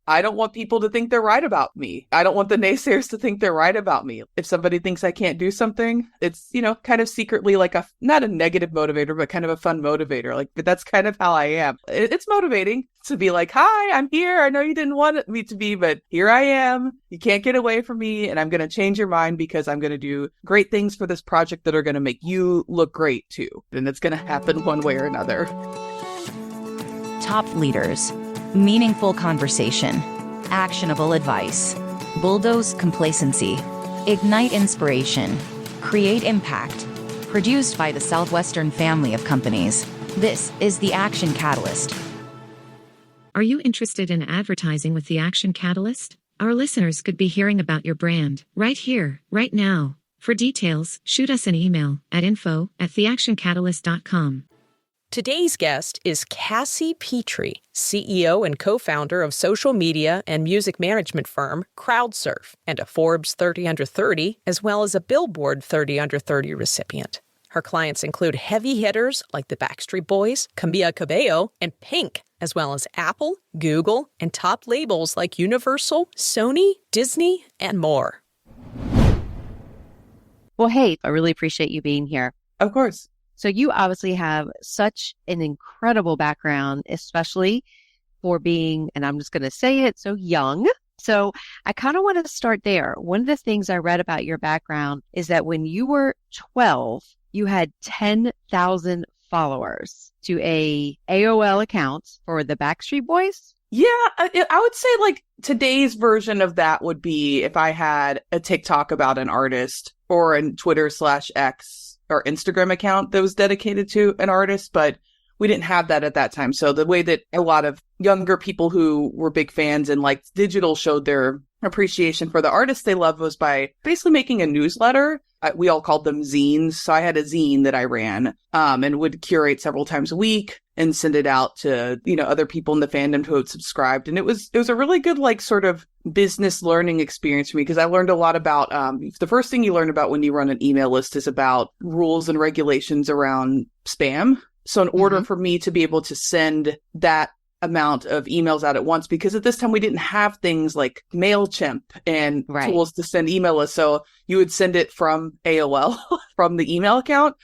I don't want people to think they're right about me. I don't want the naysayers to think they're right about me. If somebody thinks I can't do something, it's, kind of secretly like not a negative motivator, but kind of a fun motivator. Like, but that's kind of how I am. It's motivating to be like, hi, I'm here. I know you didn't want me to be, but here I am. You can't get away from me. And I'm going to change your mind because I'm going to do great things for this project that are going to make you look great too. And it's going to happen one way or another. Top leaders. Meaningful conversation, actionable advice, bulldoze complacency, ignite inspiration, create impact. Produced by the Southwestern family of companies. This is the Action Catalyst. Are you interested in advertising with the Action Catalyst? Our listeners could be hearing about your brand right here, right now. For details, shoot us an email at info@theactioncatalyst.com. Today's guest is Cassie Petrey, CEO and co-founder of social media and music management firm CrowdSurf and a Forbes 30 Under 30, as well as a Billboard 30 Under 30 recipient. Her clients include heavy hitters like the Backstreet Boys, Camila Cabello, and Pink, as well as Apple, Google, and top labels like Universal, Sony, Disney, and more. Well, hey, I really appreciate you being here. Of course. So you obviously have such an incredible background, especially for being, and I'm just going to say it, so young. So I kind of want to start there. One of the things I read about your background is that when you were 12, you had 10,000 followers to a AOL account for the Backstreet Boys. Yeah, I would say like today's version of that would be if I had a TikTok about an artist or a Twitter/X or Instagram account that was dedicated to an artist, but we didn't have that at that time. So the way that a lot of younger people who were big fans and liked digital showed their appreciation for the artists they loved was by basically making a newsletter. We all called them zines. So I had a zine that I ran and would curate several times a week and send it out to, other people in the fandom who had subscribed. And it was a really good, like, sort of business learning experience for me because I learned a lot about, the first thing you learn about when you run an email list is about rules and regulations around spam. So in order for me to be able to send that amount of emails out at once, because at this time we didn't have things like MailChimp and tools to send email lists. So you would send it from AOL, from the email account.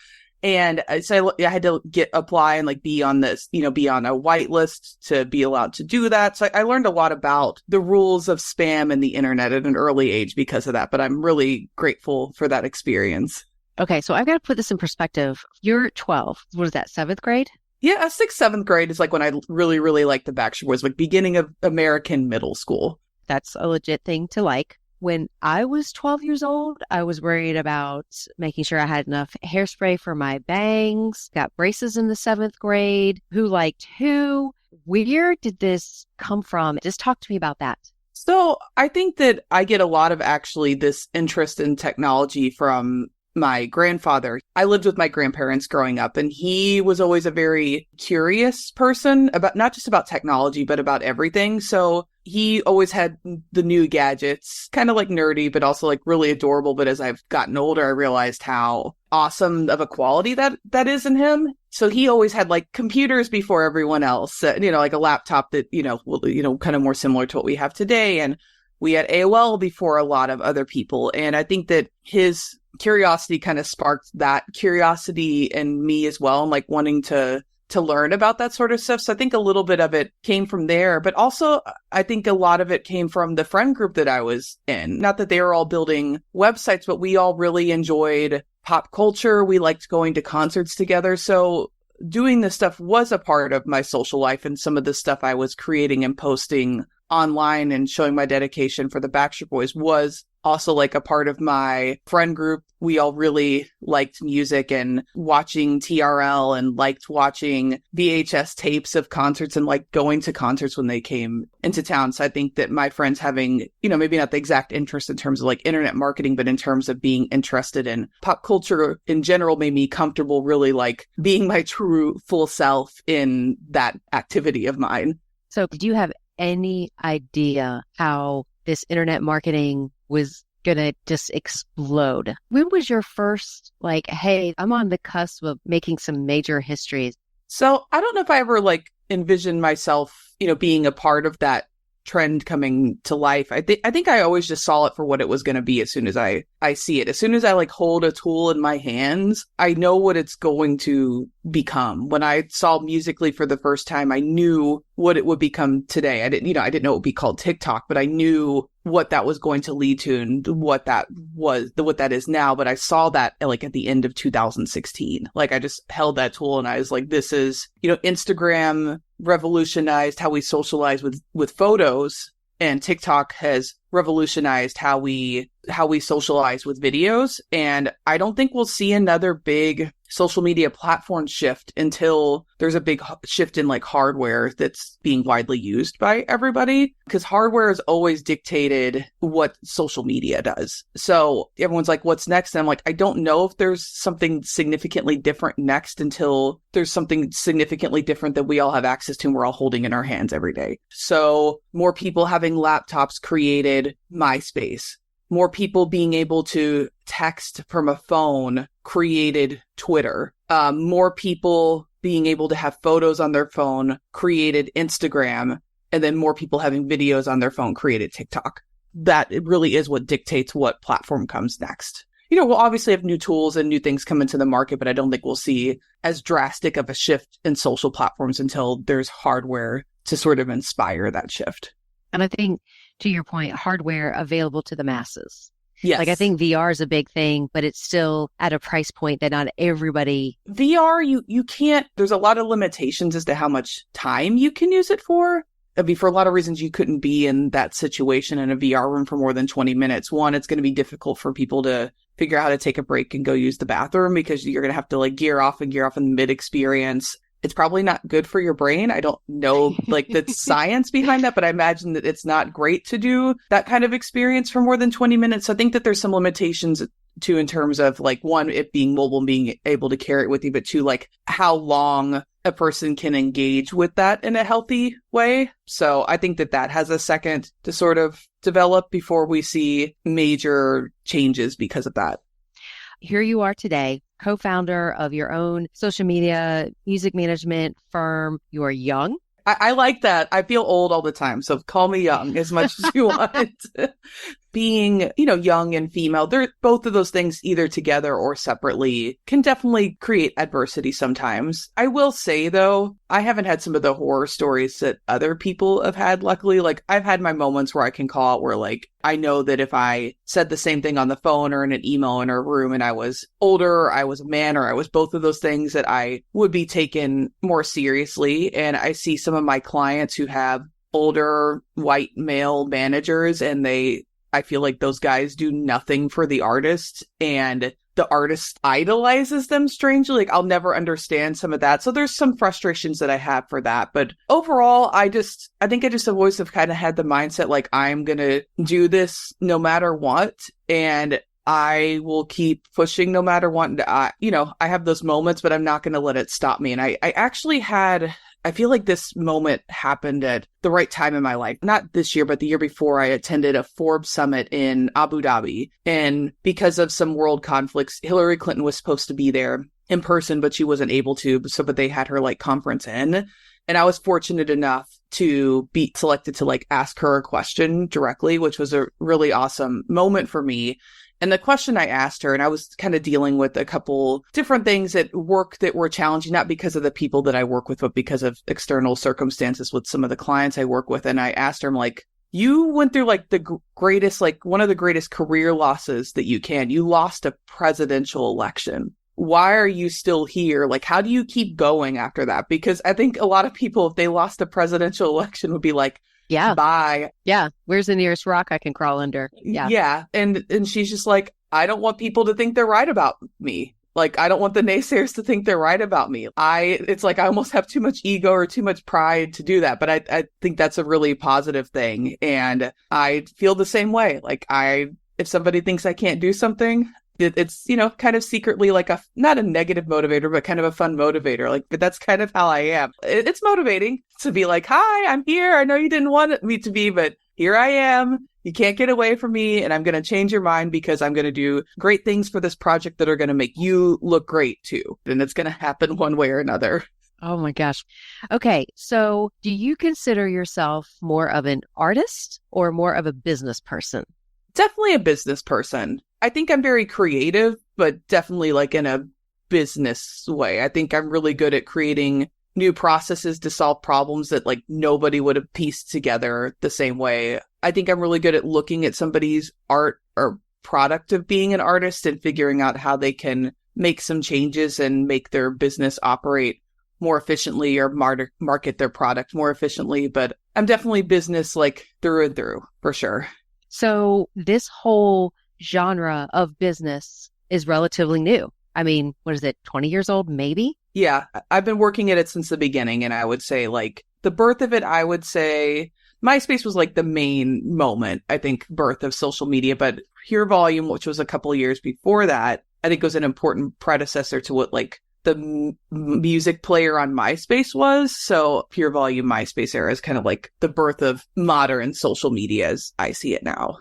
And so I had to apply and like be on this, be on a whitelist to be allowed to do that. So I learned a lot about the rules of spam and the internet at an early age because of that. But I'm really grateful for that experience. Okay, so I've got to put this in perspective. You're 12. What is that, 7th grade? Yeah, 6th, 7th grade is like when I really, really liked the Backstreet Boys, like beginning of American middle school. That's a legit thing to like. When I was 12 years old, I was worried about making sure I had enough hairspray for my bangs, got braces in the 7th grade. Who liked who? Where did this come from? Just talk to me about that. So I think that I get a lot of actually this interest in technology from my grandfather. I lived with my grandparents growing up, and he was always a very curious person about not just about technology, but about everything. So he always had the new gadgets, kind of like nerdy, but also like really adorable. But as I've gotten older, I realized how awesome of a quality that is in him. So he always had like computers before everyone else, like a laptop that, kind of more similar to what we have today. And we had AOL before a lot of other people. And I think that his curiosity kind of sparked that curiosity in me as well, and like wanting to learn about that sort of stuff. So I think a little bit of it came from there, but also I think a lot of it came from the friend group that I was in. Not that they were all building websites, but we all really enjoyed pop culture. We liked going to concerts together. So doing this stuff was a part of my social life, and some of the stuff I was creating and posting online and showing my dedication for the Backstreet Boys was also like a part of my friend group. We all really liked music and watching TRL and liked watching VHS tapes of concerts and like going to concerts when they came into town. So I think that my friends having, maybe not the exact interest in terms of like internet marketing, but in terms of being interested in pop culture in general made me comfortable really like being my true full self in that activity of mine. So did you have any idea how this internet marketing was going to just explode? When was your first, like, hey, I'm on the cusp of making some major histories? So I don't know if I ever like envisioned myself, being a part of that trend coming to life. I think I always just saw it for what it was going to be as soon as I see it. As soon as I like hold a tool in my hands, I know what it's going to become. When I saw Musical.ly for the first time, I knew what it would become today. I didn't know it would be called TikTok, but I knew what that was going to lead to and what that is now. But I saw that like at the end of 2016. Like I just held that tool and I was like, this is, Instagram revolutionized how we socialize with photos, and TikTok has revolutionized how we socialize with videos. And I don't think we'll see another big social media platform shift until there's a big shift in like hardware that's being widely used by everybody, because hardware has always dictated what social media does. So everyone's like, what's next? And I'm like, I don't know if there's something significantly different next until there's something significantly different that we all have access to and we're all holding in our hands every day. So more people having laptops created MySpace. More people being able to text from a phone created Twitter. More people being able to have photos on their phone created Instagram. And then more people having videos on their phone created TikTok. That it really is what dictates what platform comes next. We'll obviously have new tools and new things come into the market, but I don't think we'll see as drastic of a shift in social platforms until there's hardware to sort of inspire that shift. And I think, to your point, hardware available to the masses. Yes. Like I think VR is a big thing, but it's still at a price point that not everybody. VR, you can't, there's a lot of limitations as to how much time you can use it for. I mean, for a lot of reasons, you couldn't be in that situation in a VR room for more than 20 minutes. One, it's going to be difficult for people to figure out how to take a break and go use the bathroom because you're going to have to like gear off in the mid-experience. It's probably not good for your brain. I don't know like the science behind that, but I imagine that it's not great to do that kind of experience for more than 20 minutes. So I think that there's some limitations too in terms of like, one, it being mobile and being able to carry it with you, but two, like how long a person can engage with that in a healthy way. So I think that has a second to sort of develop before we see major changes because of that. Here you are today, co-founder of your own social media music management firm. You are young. I like that. I feel old all the time, so call me young as much as you want. Being, young and female, both of those things either together or separately can definitely create adversity sometimes. I will say, though, I haven't had some of the horror stories that other people have had, luckily. Like, I've had my moments where I can call out where, like, I know that if I said the same thing on the phone or in an email in a room and I was older, I was a man, or I was both of those things, that I would be taken more seriously. And I see some of my clients who have older white male managers, and I feel like those guys do nothing for the artist, and the artist idolizes them strangely. Like, I'll never understand some of that. So there's some frustrations that I have for that. But overall, I think I just always have kind of had the mindset, like, I'm going to do this no matter what. And I will keep pushing no matter what. I have those moments, but I'm not going to let it stop me. And I actually I feel like this moment happened at the right time in my life. Not this year, but the year before, I attended a Forbes summit in Abu Dhabi. And because of some world conflicts, Hillary Clinton was supposed to be there in person, but she wasn't able to. But they had her like conference in. And I was fortunate enough to be selected to like ask her a question directly, which was a really awesome moment for me. And the question I asked her, and I was kind of dealing with a couple different things at work that were challenging, not because of the people that I work with, but because of external circumstances with some of the clients I work with. And I asked her, I'm like, you went through like the greatest, like one of the greatest career losses that you can. You lost a presidential election. Why are you still here? Like, how do you keep going after that? Because I think a lot of people, if they lost a presidential election, would be like, yeah, bye. Yeah. Where's the nearest rock I can crawl under? Yeah. Yeah. And she's just like, I don't want people to think they're right about me. Like, I don't want the naysayers to think they're right about me. It's like I almost have too much ego or too much pride to do that. But I think that's a really positive thing. And I feel the same way. Like, if somebody thinks I can't do something, it's, kind of secretly like not a negative motivator, but kind of a fun motivator. Like, but that's kind of how I am. It's motivating to be like, hi, I'm here. I know you didn't want me to be, but here I am. You can't get away from me, and I'm going to change your mind because I'm going to do great things for this project that are going to make you look great too. And it's going to happen one way or another. Oh my gosh. Okay. So do you consider yourself more of an artist or more of a business person? Definitely a business person. I think I'm very creative, but definitely like in a business way. I think I'm really good at creating new processes to solve problems that like nobody would have pieced together the same way. I think I'm really good at looking at somebody's art or product of being an artist and figuring out how they can make some changes and make their business operate more efficiently or market their product more efficiently. But I'm definitely business like through and through for sure. So this whole genre of business is relatively new. I mean, what is it, 20 years old, maybe? Yeah, I've been working at it since the beginning. And I would say like the birth of it, I would say MySpace was like the main moment, I think, birth of social media. But Pure Volume, which was a couple of years before that, I think was an important predecessor to what like the music player on MySpace was. So Pure Volume MySpace era is kind of like the birth of modern social media as I see it now.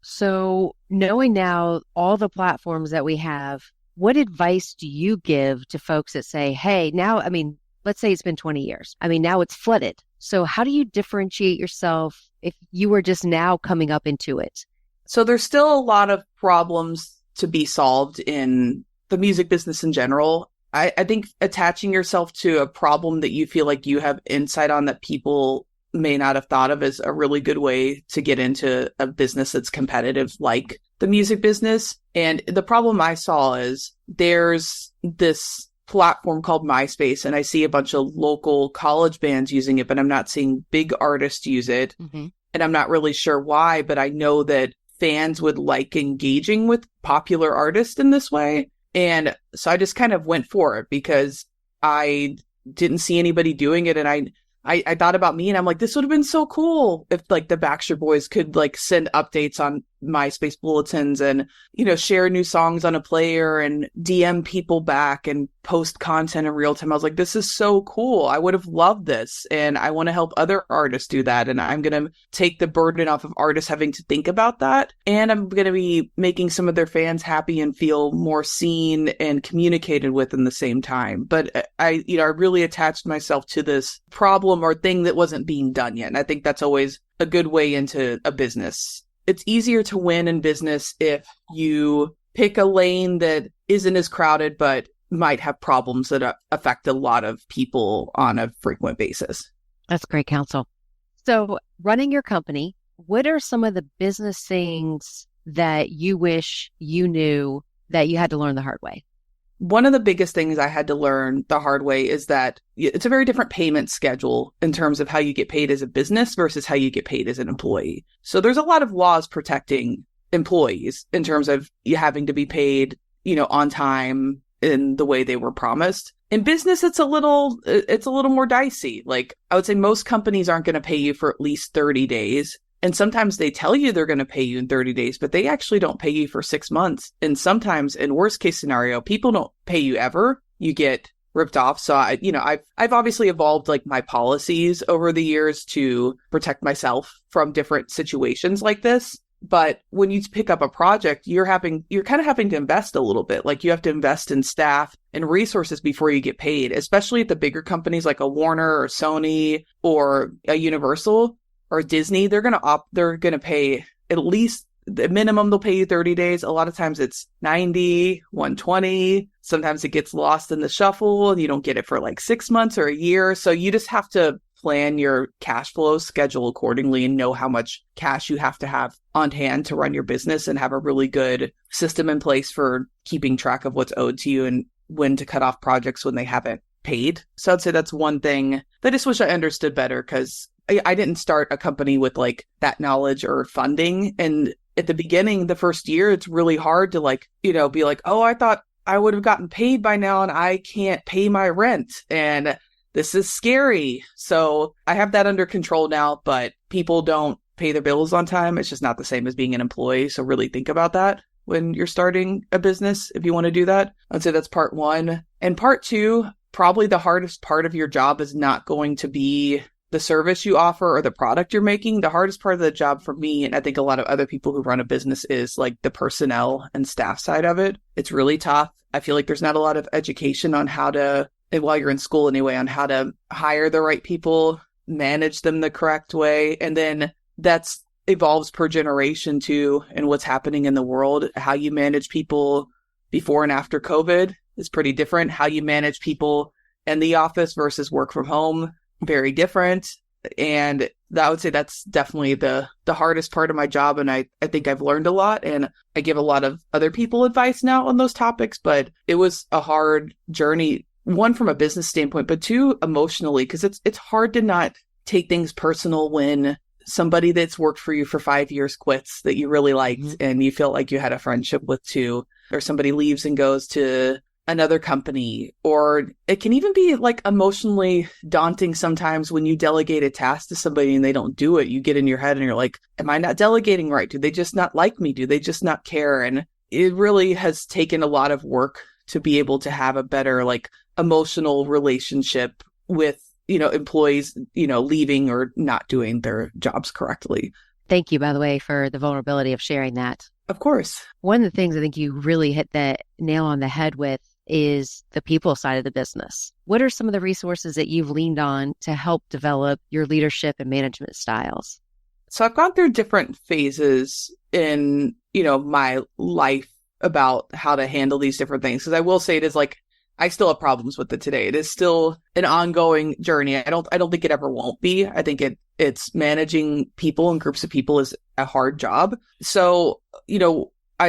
So knowing now all the platforms that we have, what advice do you give to folks that say, hey, now, I mean, let's say it's been 20 years. I mean, now it's flooded. So how do you differentiate yourself if you were just now coming up into it? So there's still a lot of problems to be solved in the music business in general. I think attaching yourself to a problem that you feel like you have insight on that people may not have thought of is a really good way to get into a business that's competitive like the music business. And the problem I saw is there's this platform called MySpace, and I see a bunch of local college bands using it, but I'm not seeing big artists use it. Mm-hmm. And I'm not really sure why, but I know that fans would like engaging with popular artists in this way. And so I just kind of went for it because I didn't see anybody doing it. And I thought about me and I'm like, this would have been so cool if like the Backstreet Boys could like send updates on MySpace bulletins and, you know, share new songs on a player and DM people back and post content in real time. I was like, this is so cool. I would have loved this. And I want to help other artists do that. And I'm going to take the burden off of artists having to think about that. And I'm going to be making some of their fans happy and feel more seen and communicated with in the same time. But I really attached myself to this problem or thing that wasn't being done yet. And I think that's always a good way into a business. It's easier to win in business if you pick a lane that isn't as crowded, but might have problems that affect a lot of people on a frequent basis. That's great counsel. So running your company, what are some of the business things that you wish you knew that you had to learn the hard way? One of the biggest things I had to learn the hard way is that it's a very different payment schedule in terms of how you get paid as a business versus how you get paid as an employee. So there's a lot of laws protecting employees in terms of you having to be paid, on time in the way they were promised. In business, it's a little more dicey. Like I would say most companies aren't going to pay you for at least 30 days. And sometimes they tell you they're going to pay you in 30 days, but they actually don't pay you for 6 months. And sometimes in worst case scenario, people don't pay you ever. You get ripped off. So I've obviously evolved like my policies over the years to protect myself from different situations like this. But when you pick up a project, you're kind of having to invest a little bit. Like you have to invest in staff and resources before you get paid, especially at the bigger companies like a Warner or Sony or a Universal or Disney. They're going to pay at least the minimum. They'll pay you 30 days. A lot of times it's 90, 120. Sometimes it gets lost in the shuffle and you don't get it for like 6 months or a year. So you just have to plan your cash flow schedule accordingly and know how much cash you have to have on hand to run your business and have a really good system in place for keeping track of what's owed to you and when to cut off projects when they haven't paid. So I'd say that's one thing that I just wish I understood better because I didn't start a company with like that knowledge or funding. And at the beginning, the first year, it's really hard to be like, oh, I thought I would have gotten paid by now and I can't pay my rent. And this is scary. So I have that under control now, but people don't pay their bills on time. It's just not the same as being an employee. So really think about that when you're starting a business, if you want to do that. I'd say that's part one. And part two, probably the hardest part of your job is not going to be the service you offer or the product you're making. The hardest part of the job for me, and I think a lot of other people who run a business, is like the personnel and staff side of it. It's really tough. I feel like there's not a lot of education on how to and while you're in school anyway, on how to hire the right people, manage them the correct way. And then that's evolves per generation too, and what's happening in the world. How you manage people before and after COVID is pretty different. How you manage people in the office versus work from home, very different. And I would say that's definitely the hardest part of my job. And I think I've learned a lot, and I give a lot of other people advice now on those topics, but it was a hard journey, one from a business standpoint, but two emotionally, because it's hard to not take things personal when somebody that's worked for you for 5 years quits that you really liked and you feel like you had a friendship with too, or somebody leaves and goes to another company, or it can even be like emotionally daunting sometimes when you delegate a task to somebody and they don't do it. You get in your head and you're like, am I not delegating right? Do they just not like me? Do they just not care? And it really has taken a lot of work to be able to have a better like emotional relationship with, employees, leaving or not doing their jobs correctly. Thank you, by the way, for the vulnerability of sharing that. Of course. One of the things I think you really hit the nail on the head with is the people side of the business. What are some of the resources that you've leaned on to help develop your leadership and management styles? So I've gone through different phases in, my life about how to handle these different things. Because I will say it is like, I still have problems with it today. It is still an ongoing journey. I don't think it ever won't be. I think it's managing people and groups of people is a hard job. So,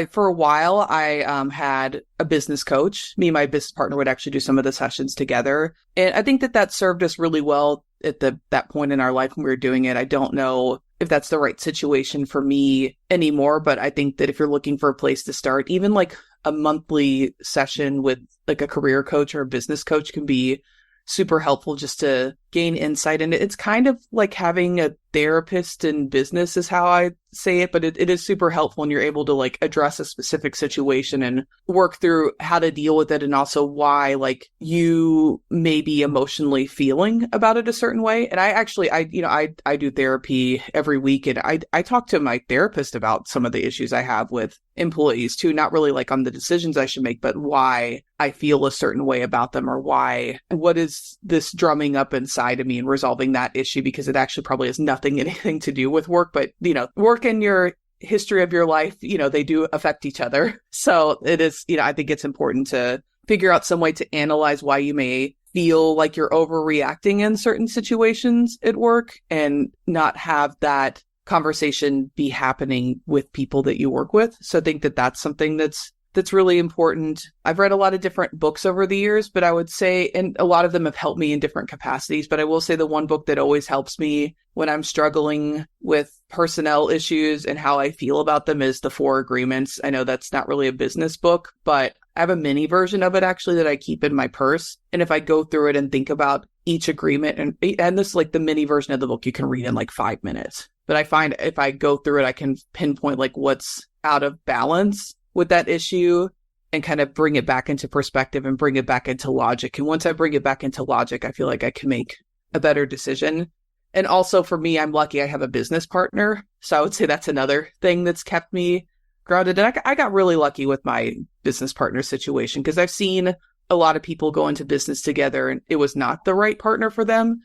for a while, I had a business coach. Me and my business partner would actually do some of the sessions together. And I think that served us really well at that point in our life when we were doing it. I don't know if that's the right situation for me anymore, but I think that if you're looking for a place to start, even like a monthly session with like a career coach or a business coach can be super helpful just to gain insight. And it's kind of like having a therapist in business is how I say it, but it is super helpful when you're able to like address a specific situation and work through how to deal with it, and also why like you may be emotionally feeling about it a certain way. And I do therapy every week, and I talk to my therapist about some of the issues I have with employees too, not really like on the decisions I should make, but why I feel a certain way about them, or what is this drumming up inside of me, and resolving that issue, because it actually probably has anything to do with work, but work and your history of your life, they do affect each other. So it is, I think it's important to figure out some way to analyze why you may feel like you're overreacting in certain situations at work, and not have that conversation be happening with people that you work with. So I think that's something that's really important. I've read a lot of different books over the years, but I would say, and a lot of them have helped me in different capacities, but I will say the one book that always helps me when I'm struggling with personnel issues and how I feel about them is The Four Agreements. I know that's not really a business book, but I have a mini version of it actually that I keep in my purse. And if I go through it and think about each agreement, and this like the mini version of the book you can read in like 5 minutes. But I find if I go through it, I can pinpoint like what's out of balance with that issue and kind of bring it back into perspective and bring it back into logic. And once I bring it back into logic, I feel like I can make a better decision. And also for me, I'm lucky I have a business partner. So I would say that's another thing that's kept me grounded. And I got really lucky with my business partner situation, because I've seen a lot of people go into business together and it was not the right partner for them.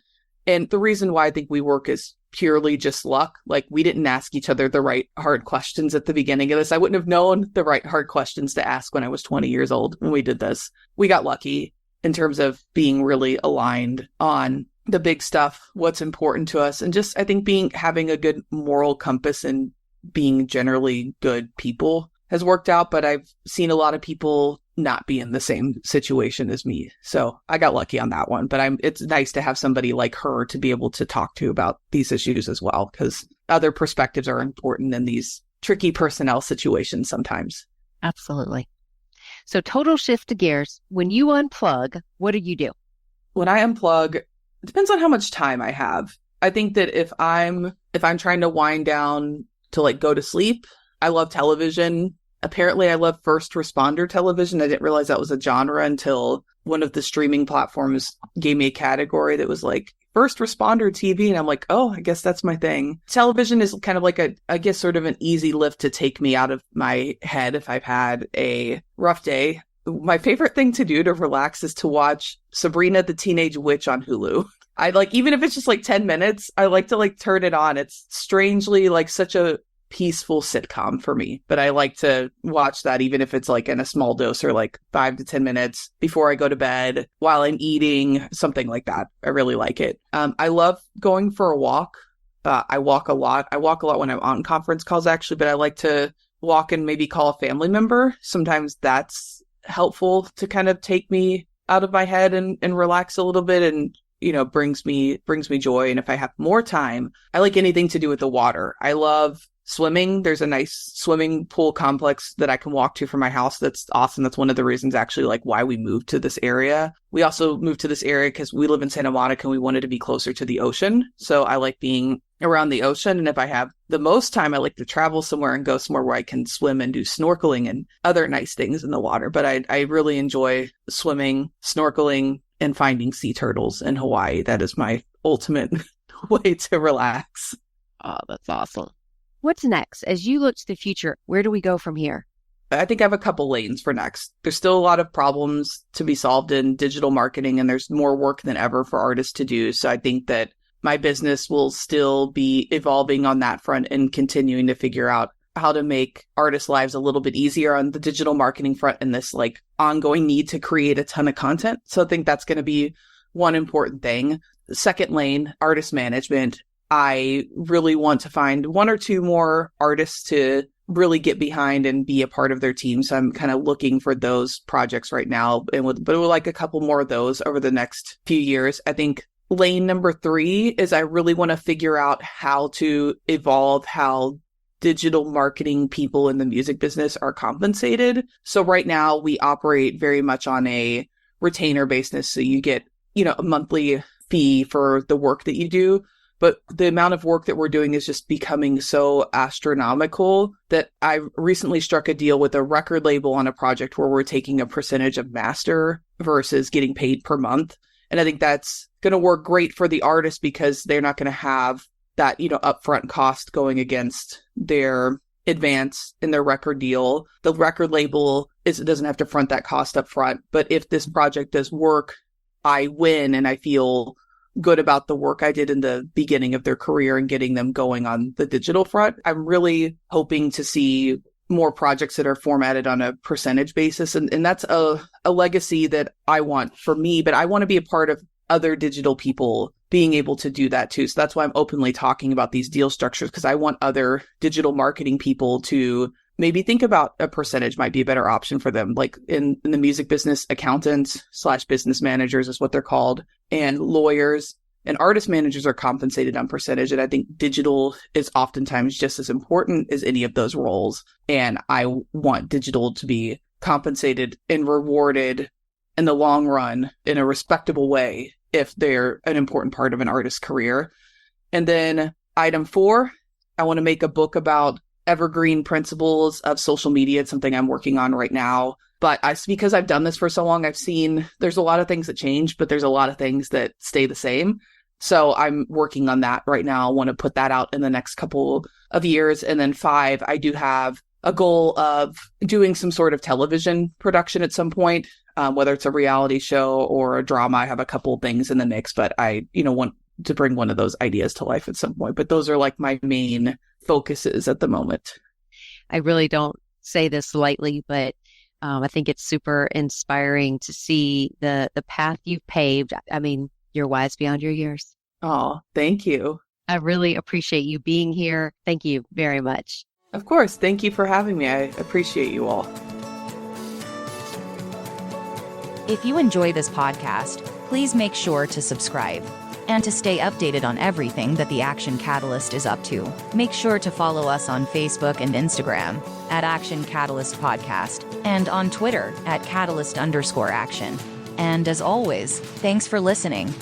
And the reason why I think we work is purely just luck. Like, we didn't ask each other the right hard questions at the beginning of this. I wouldn't have known the right hard questions to ask when I was 20 years old when we did this. We got lucky in terms of being really aligned on the big stuff, what's important to us, and just, I think, having a good moral compass and being generally good people has worked out. But I've seen a lot of people not be in the same situation as me. So I got lucky on that one, but it's nice to have somebody like her to be able to talk to about these issues as well, because other perspectives are important in these tricky personnel situations sometimes. Absolutely. So total shift to gears. When you unplug, what do you do? When I unplug, it depends on how much time I have. I think that if I'm trying to wind down to like go to sleep, I love television. Apparently, I love first responder television. I didn't realize that was a genre until one of the streaming platforms gave me a category that was like first responder TV. And I'm like, oh, I guess that's my thing. Television is kind of like I guess sort of an easy lift to take me out of my head if I've had a rough day. my favorite thing to do to relax is to watch Sabrina the Teenage Witch on Hulu. I like, even if it's just like 10 minutes, I like to like turn it on. It's strangely like such a peaceful sitcom for me, but I like to watch that even if it's like in a small dose or like 5 to 10 minutes before I go to bed, while I'm eating, something like that. I really like it. I love going for a walk. I walk a lot. I walk a lot when I'm on conference calls actually, but I like to walk and maybe call a family member. Sometimes that's helpful to kind of take me out of my head and relax a little bit, and brings me joy. And if I have more time, I like anything to do with the water. I love swimming. There's a nice swimming pool complex that I can walk to from my house. That's awesome. That's one of the reasons actually like why we moved to this area. We also moved to this area because we live in Santa Monica and we wanted to be closer to the ocean. So I like being around the ocean. And if I have the most time, I like to travel somewhere and go somewhere where I can swim and do snorkeling and other nice things in the water. But I really enjoy swimming, snorkeling, and finding sea turtles in Hawaii. That is my ultimate way to relax. Oh, that's awesome. What's next? As you look to the future, where do we go from here? I think I have a couple lanes for next. There's still a lot of problems to be solved in digital marketing, and there's more work than ever for artists to do. So I think that my business will still be evolving on that front and continuing to figure out how to make artists' lives a little bit easier on the digital marketing front and this like ongoing need to create a ton of content. So I think that's going to be one important thing. The second lane, artist management. I really want to find one or two more artists to really get behind and be a part of their team. So I'm kind of looking for those projects right now, but we'd like a couple more of those over the next few years. I think lane number 3 is I really want to figure out how to evolve how digital marketing people in the music business are compensated. So right now we operate very much on a retainer basis. So you get, a monthly fee for the work that you do. But the amount of work that we're doing is just becoming so astronomical that I recently struck a deal with a record label on a project where we're taking a percentage of master versus getting paid per month. And I think that's going to work great for the artist because they're not going to have that, upfront cost going against their advance in their record deal. The record label doesn't have to front that cost up front. But if this project does work, I win and I feel good about the work I did in the beginning of their career and getting them going on the digital front. I'm really hoping to see more projects that are formatted on a percentage basis. And that's a legacy that I want for me, but I want to be a part of other digital people being able to do that too. So that's why I'm openly talking about these deal structures, because I want other digital marketing people to maybe think about a percentage might be a better option for them. Like in the music business, accountants / business managers is what they're called, and lawyers and artist managers are compensated on percentage. And I think digital is oftentimes just as important as any of those roles. And I want digital to be compensated and rewarded in the long run in a respectable way if they're an important part of an artist's career. And then item 4, I want to make a book about evergreen principles of social media. It's something I'm working on right now. But because I've done this for so long, I've seen there's a lot of things that change, but there's a lot of things that stay the same. So I'm working on that right now. I want to put that out in the next couple of years. And then 5, I do have a goal of doing some sort of television production at some point, whether it's a reality show or a drama. I have a couple of things in the mix, but I, want to bring one of those ideas to life at some point. But those are like my main focuses at the moment. I really don't say this lightly, but I think it's super inspiring to see the path you've paved. I mean, you're wise beyond your years. Oh, thank you. I really appreciate you being here. Thank you very much. Of course. Thank you for having me. I appreciate you all. If you enjoy this podcast, please make sure to subscribe. And to stay updated on everything that the Action Catalyst is up to, make sure to follow us on Facebook and Instagram at Action Catalyst Podcast and on Twitter at Catalyst_Action. And as always, thanks for listening.